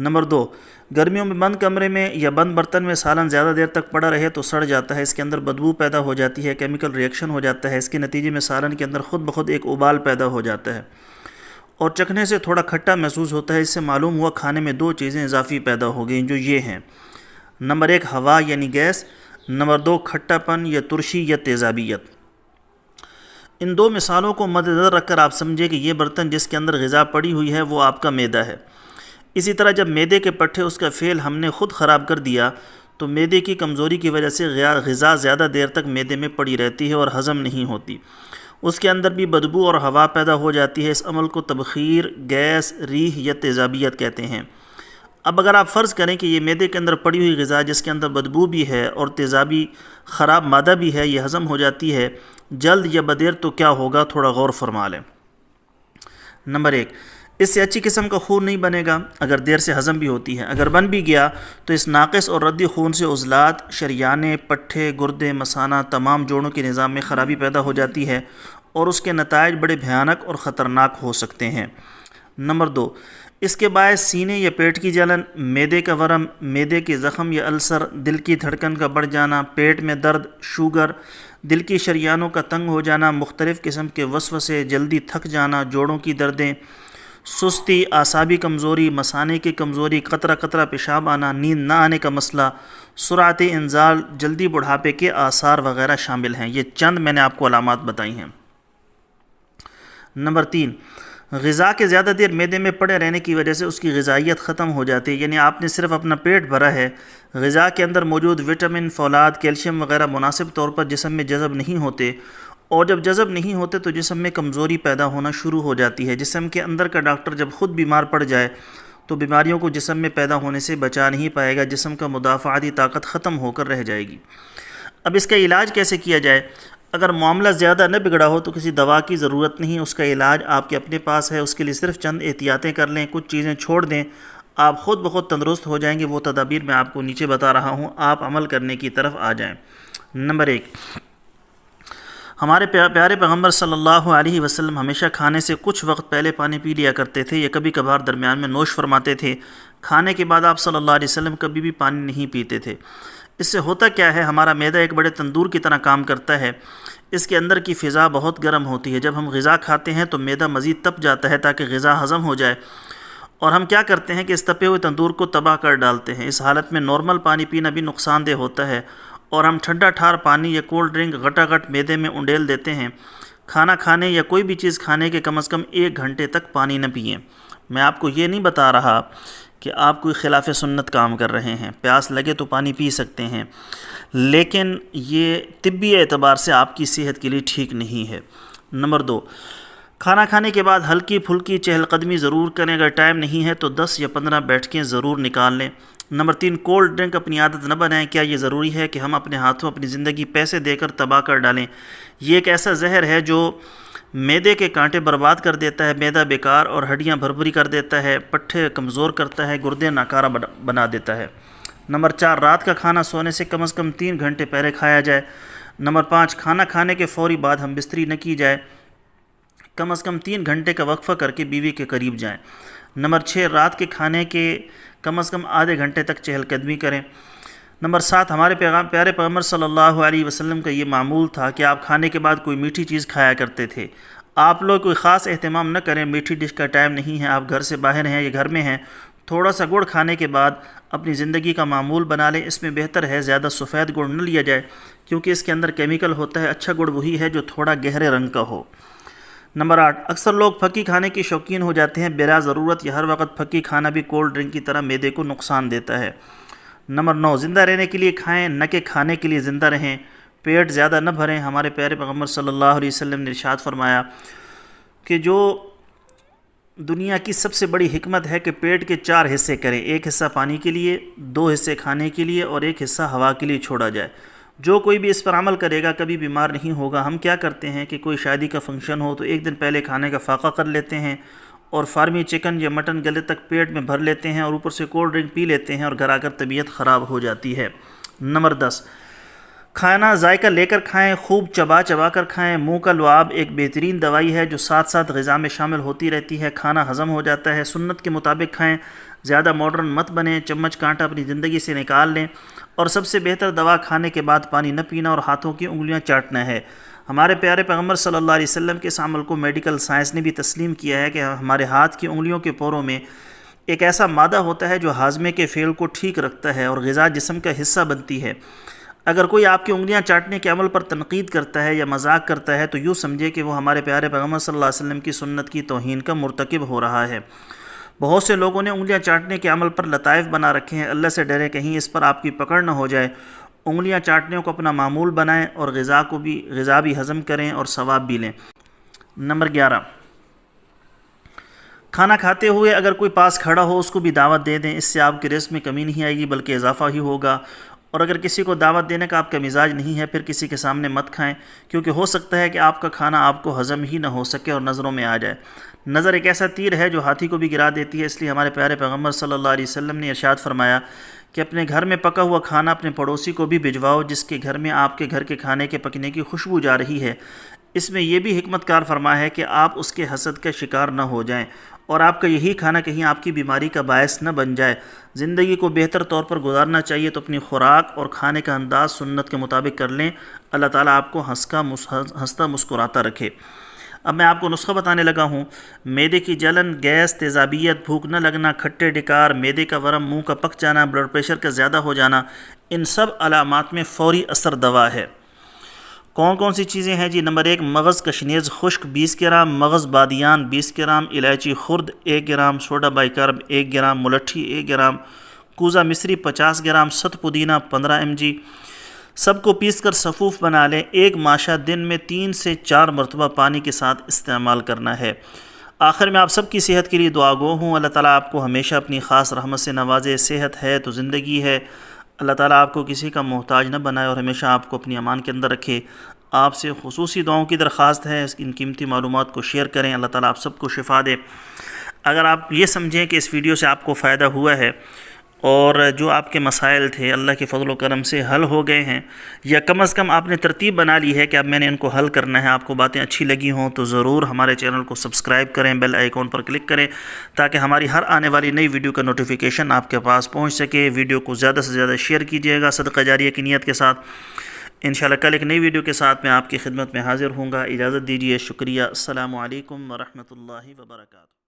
Number 2، گرمیوں میں بند کمرے میں یا بند برتن میں سالن زیادہ دیر تک پڑا رہے تو سڑ جاتا ہے، اس کے اندر بدبو پیدا ہو جاتی ہے، کیمیکل ریئیکشن ہو جاتا ہے، اس کے نتیجے میں سالن کے اندر خود بخود ایک ابال پیدا ہو جاتا ہے اور چکھنے سے تھوڑا کھٹا محسوس ہوتا ہے۔ اس سے معلوم ہوا کھانے میں 2 چیزیں اضافی پیدا ہو گئیں جو یہ ہیں: نمبر 1 ہوا یعنی گیس، نمبر 2 کھٹا پن یا ترشی یا تیزابیت۔ ان 2 مثالوں کو مد نظر رکھ کر آپ سمجھیں کہ یہ برتن جس کے اندر غذا پڑی ہوئی ہے وہ آپ کا معدہ ہے۔ اسی طرح جب معدے کے پٹھے اس کا فعل ہم نے خود خراب کر دیا تو معدے کی کمزوری کی وجہ سے غذا زیادہ دیر تک معدے میں پڑی رہتی ہے اور ہضم نہیں ہوتی، اس کے اندر بھی بدبو اور ہوا پیدا ہو جاتی ہے۔ اس عمل کو تبخیر، گیس، ریح یا تیزابیت کہتے ہیں۔ اب اگر آپ فرض کریں کہ یہ معدے کے اندر پڑی ہوئی غذا جس کے اندر بدبو بھی ہے اور تیزابی خراب مادہ بھی ہے، یہ ہضم ہو جاتی ہے جلد یا بدیر، تو کیا ہوگا؟ تھوڑا غور فرما لیں۔ نمبر 1، اس سے اچھی قسم کا خون نہیں بنے گا اگر دیر سے ہضم بھی ہوتی ہے۔ اگر بن بھی گیا تو اس ناقص اور ردی خون سے عضلات، شریانے، پٹھے، گردے، مثانہ، تمام جوڑوں کے نظام میں خرابی پیدا ہو جاتی ہے اور اس کے نتائج بڑے بھیانک اور خطرناک ہو سکتے ہیں۔ نمبر 2، اس کے باعث سینے یا پیٹ کی جلن، معدے کا ورم، معدے کے زخم یا السر، دل کی دھڑکن کا بڑھ جانا، پیٹ میں درد، شوگر، دل کی شریانوں کا تنگ ہو جانا، مختلف قسم کے وسوسے، جلدی تھک جانا، جوڑوں کی دردیں، سستی، اعصابی کمزوری، مثانے کی کمزوری، قطرہ قطرہ پیشاب آنا، نیند نہ آنے کا مسئلہ، سرعت انزال، جلدی بڑھاپے کے آثار وغیرہ شامل ہیں۔ یہ چند میں نے آپ کو علامات بتائی ہیں۔ نمبر 3، غذا کے زیادہ دیر معدے میں پڑے رہنے کی وجہ سے اس کی غذائیت ختم ہو جاتی ہے، یعنی آپ نے صرف اپنا پیٹ بھرا ہے، غذا کے اندر موجود وٹامن، فولاد، کیلشیم وغیرہ مناسب طور پر جسم میں جذب نہیں ہوتے، اور جب جذب نہیں ہوتے تو جسم میں کمزوری پیدا ہونا شروع ہو جاتی ہے۔ جسم کے اندر کا ڈاکٹر جب خود بیمار پڑ جائے تو بیماریوں کو جسم میں پیدا ہونے سے بچا نہیں پائے گا، جسم کا مدافعاتی طاقت ختم ہو کر رہ جائے گی۔ اب اس کا علاج کیسے کیا جائے؟ اگر معاملہ زیادہ نہ بگڑا ہو تو کسی دوا کی ضرورت نہیں، اس کا علاج آپ کے اپنے پاس ہے۔ اس کے لیے صرف چند احتیاطیں کر لیں، کچھ چیزیں چھوڑ دیں، آپ خود بخود تندرست ہو جائیں گے۔ وہ تدابیر میں آپ کو نیچے بتا رہا ہوں، آپ عمل کرنے کی طرف آ جائیں۔ نمبر 1، ہمارے پیارے پیغمبر صلی اللہ علیہ وسلم ہمیشہ کھانے سے کچھ وقت پہلے پانی پی لیا کرتے تھے یا کبھی کبھار درمیان میں نوش فرماتے تھے۔ کھانے کے بعد آپ صلی اللہ علیہ وسلم کبھی بھی پانی نہیں پیتے تھے۔ اس سے ہوتا کیا ہے؟ ہمارا معدہ ایک بڑے تندور کی طرح کام کرتا ہے، اس کے اندر کی فضا بہت گرم ہوتی ہے۔ جب ہم غذا کھاتے ہیں تو معدہ مزید تپ جاتا ہے تاکہ غذا ہضم ہو جائے، اور ہم کیا کرتے ہیں کہ اس تپے ہوئے تندور کو تباہ کر ڈالتے ہیں۔ اس حالت میں نارمل پانی پینا بھی نقصان دہ ہوتا ہے اور ہم ٹھنڈا ٹھار پانی یا کولڈ ڈرنک گھٹا گھٹ معدے میں انڈیل دیتے ہیں۔ کھانا کھانے یا کوئی بھی چیز کھانے کے کم از کم 1 گھنٹے تک پانی نہ پئیں۔ میں آپ کو یہ نہیں بتا رہا کہ آپ کوئی خلاف سنت کام کر رہے ہیں، پیاس لگے تو پانی پی سکتے ہیں، لیکن یہ طبی اعتبار سے آپ کی صحت کے لیے ٹھیک نہیں ہے۔ نمبر 2، کھانا کھانے کے بعد ہلکی پھلکی چہل قدمی ضرور کریں، اگر ٹائم نہیں ہے تو 10 یا 15 بیٹھکیں ضرور نکال لیں۔ نمبر 3، کولڈ ڈرنک اپنی عادت نہ بنائیں۔ کیا یہ ضروری ہے کہ ہم اپنے ہاتھوں اپنی زندگی پیسے دے کر تباہ کر ڈالیں؟ یہ ایک ایسا زہر ہے جو معدے کے کانٹے برباد کر دیتا ہے، معدہ بیکار اور ہڈیاں بھربھری کر دیتا ہے، پٹھے کمزور کرتا ہے، گردے ناکارہ بنا دیتا ہے۔ نمبر 4، رات کا کھانا سونے سے کم از کم 3 گھنٹے پہلے کھایا جائے۔ نمبر 5، کھانا کھانے کے فوری بعد ہم بستری نہ کی جائے، کم از کم 3 گھنٹے کا وقفہ کر کے بیوی کے قریب جائیں۔ نمبر 6، رات کے کھانے کے کم از کم آدھے گھنٹے تک چہل قدمی کریں۔ نمبر 7، ہمارے پیارے پیغمبر صلی اللہ علیہ وسلم کا یہ معمول تھا کہ آپ کھانے کے بعد کوئی میٹھی چیز کھایا کرتے تھے۔ آپ لوگ کوئی خاص اہتمام نہ کریں، میٹھی ڈش کا ٹائم نہیں ہے، آپ گھر سے باہر ہیں یا گھر میں ہیں، تھوڑا سا گڑ کھانے کے بعد اپنی زندگی کا معمول بنا لیں۔ اس میں بہتر ہے زیادہ سفید گڑ نہ لیا جائے کیونکہ اس کے اندر کیمیکل ہوتا ہے، اچھا گڑ وہی ہے جو تھوڑا گہرے رنگ کا ہو۔ نمبر 8، اکثر لوگ پھکی کھانے کی شوقین ہو جاتے ہیں، بلا ضرورت یا ہر وقت پھکی کھانا بھی کولڈ ڈرنک کی طرح معدے کو نقصان دیتا ہے۔ نمبر 9، زندہ رہنے کے لیے کھائیں نہ کہ کھانے کے لیے زندہ رہیں، پیٹ زیادہ نہ بھریں۔ ہمارے پیارے پیغمبر صلی اللہ علیہ وسلم نے ارشاد فرمایا کہ جو دنیا کی سب سے بڑی حکمت ہے کہ پیٹ کے 4 حصے کریں، 1 حصہ پانی کے لیے، 2 حصے کھانے کے لیے اور 1 حصہ ہوا کے لیے چھوڑا جائے۔ جو کوئی بھی اس پر عمل کرے گا کبھی بیمار نہیں ہوگا۔ ہم کیا کرتے ہیں کہ کوئی شادی کا فنکشن ہو تو 1 دن پہلے کھانے کا فاقہ کر لیتے ہیں اور فارمی چکن یا مٹن گلے تک پیٹ میں بھر لیتے ہیں اور اوپر سے کولڈ ڈرنک پی لیتے ہیں اور گھر آ کر طبیعت خراب ہو جاتی ہے۔ نمبر 10، کھانا ذائقہ لے کر کھائیں، خوب چبا چبا کر کھائیں۔ منہ کا لعاب ایک بہترین دوائی ہے جو ساتھ ساتھ غذا میں شامل ہوتی رہتی ہے، کھانا ہضم ہو جاتا ہے۔ سنت کے مطابق کھائیں، زیادہ ماڈرن مت بنیں، چمچ کانٹا اپنی زندگی سے نکال لیں، اور سب سے بہتر دوا کھانے کے بعد پانی نہ پینا اور ہاتھوں کی انگلیاں چاٹنا ہے۔ ہمارے پیارے پیغمبر صلی اللہ علیہ وسلم کے اس عمل کو میڈیکل سائنس نے بھی تسلیم کیا ہے کہ ہمارے ہاتھ کی انگلیوں کے پوروں میں ایک ایسا مادہ ہوتا ہے جو ہاضمے کے فعل کو ٹھیک رکھتا ہے اور غذا جسم کا حصہ بنتی ہے۔ اگر کوئی آپ کی انگلیاں چاٹنے کے عمل پر تنقید کرتا ہے یا مذاق کرتا ہے تو یوں سمجھے کہ وہ ہمارے پیارے پیغمبر صلی اللہ علیہ وسلم کی سنت کی توہین کا مرتکب ہو رہا ہے۔ بہت سے لوگوں نے انگلیاں چاٹنے کے عمل پر لطائف بنا رکھے ہیں، اللہ سے ڈریں کہیں اس پر آپ کی پکڑ نہ ہو جائے۔ انگلیاں چاٹنے کو اپنا معمول بنائیں اور غذا بھی ہضم کریں اور ثواب بھی لیں۔ نمبر 11، کھانا کھاتے ہوئے اگر کوئی پاس کھڑا ہو اس کو بھی دعوت دے دیں، اس سے آپ کے رزق میں کمی نہیں آئے گی بلکہ اضافہ ہی ہوگا۔ اور اگر کسی کو دعوت دینے کا آپ کا مزاج نہیں ہے پھر کسی کے سامنے مت کھائیں، کیونکہ ہو سکتا ہے کہ آپ کا کھانا آپ کو ہضم ہی نہ ہو سکے اور نظروں میں آ جائے۔ نظر ایک ایسا تیر ہے جو ہاتھی کو بھی گرا دیتی ہے، اس لیے ہمارے پیارے پیغمبر صلی اللہ علیہ وسلم نے ارشاد فرمایا کہ اپنے گھر میں پکا ہوا کھانا اپنے پڑوسی کو بھی بھجواؤ جس کے گھر میں آپ کے گھر کے کھانے کے پکنے کی خوشبو جا رہی ہے۔ اس میں یہ بھی حکمت کار فرما ہے کہ آپ اس کے حسد کا شکار نہ ہو جائیں اور آپ کا یہی کھانا کہیں آپ کی بیماری کا باعث نہ بن جائے۔ زندگی کو بہتر طور پر گزارنا چاہیے تو اپنی خوراک اور کھانے کا انداز سنت کے مطابق کر لیں، اللہ تعالیٰ آپ کو ہنستا مسکراتا رکھے۔ اب میں آپ کو نسخہ بتانے لگا ہوں۔ معدے کی جلن، گیس، تیزابیت، بھوک نہ لگنا، کھٹے ڈکار، معدے کا ورم، منہ کا پک جانا، بلڈ پریشر کا زیادہ ہو جانا، ان سب علامات میں فوری اثر دوا ہے۔ کون کون سی چیزیں ہیں جی؟ نمبر 1، مغز کشنیز خشک 20 گرام، مغز بادیان 20 گرام، الائچی خرد 1 gram, soda bicarb 1 gram, ملٹھی 1 گرام، کوزہ مصری 50 گرام، ست پودینہ 15 mg۔ سب کو پیس کر صفوف بنا لیں۔ ایک ماشا دن میں 3 سے 4 مرتبہ پانی کے ساتھ استعمال کرنا ہے۔ آخر میں آپ سب کی صحت کے لیے دعا گو ہوں، اللہ تعالیٰ آپ کو ہمیشہ اپنی خاص رحمت سے نوازے۔ صحت ہے تو زندگی ہے، اللہ تعالیٰ آپ کو کسی کا محتاج نہ بنائے اور ہمیشہ آپ کو اپنی امان کے اندر رکھے۔ آپ سے خصوصی دعاؤں کی درخواست ہے، ان قیمتی معلومات کو شیئر کریں، اللہ تعالیٰ آپ سب کو شفا دے۔ اگر آپ یہ سمجھیں کہ اس ویڈیو سے آپ کو فائدہ ہوا ہے اور جو آپ کے مسائل تھے اللہ کے فضل و کرم سے حل ہو گئے ہیں، یا کم از کم آپ نے ترتیب بنا لی ہے کہ اب میں نے ان کو حل کرنا ہے، آپ کو باتیں اچھی لگی ہوں تو ضرور ہمارے چینل کو سبسکرائب کریں، بیل آئیکن پر کلک کریں تاکہ ہماری ہر آنے والی نئی ویڈیو کا نوٹیفیکیشن آپ کے پاس پہنچ سکے۔ ویڈیو کو زیادہ سے زیادہ شیئر کیجیے گا صدقہ جاریہ کی نیت کے ساتھ۔ انشاءاللہ کل ایک نئی ویڈیو کے ساتھ میں آپ کی خدمت میں حاضر ہوں گا۔ اجازت دیجیے، شکریہ، السلام علیکم ورحمۃ اللہ وبرکاتہ۔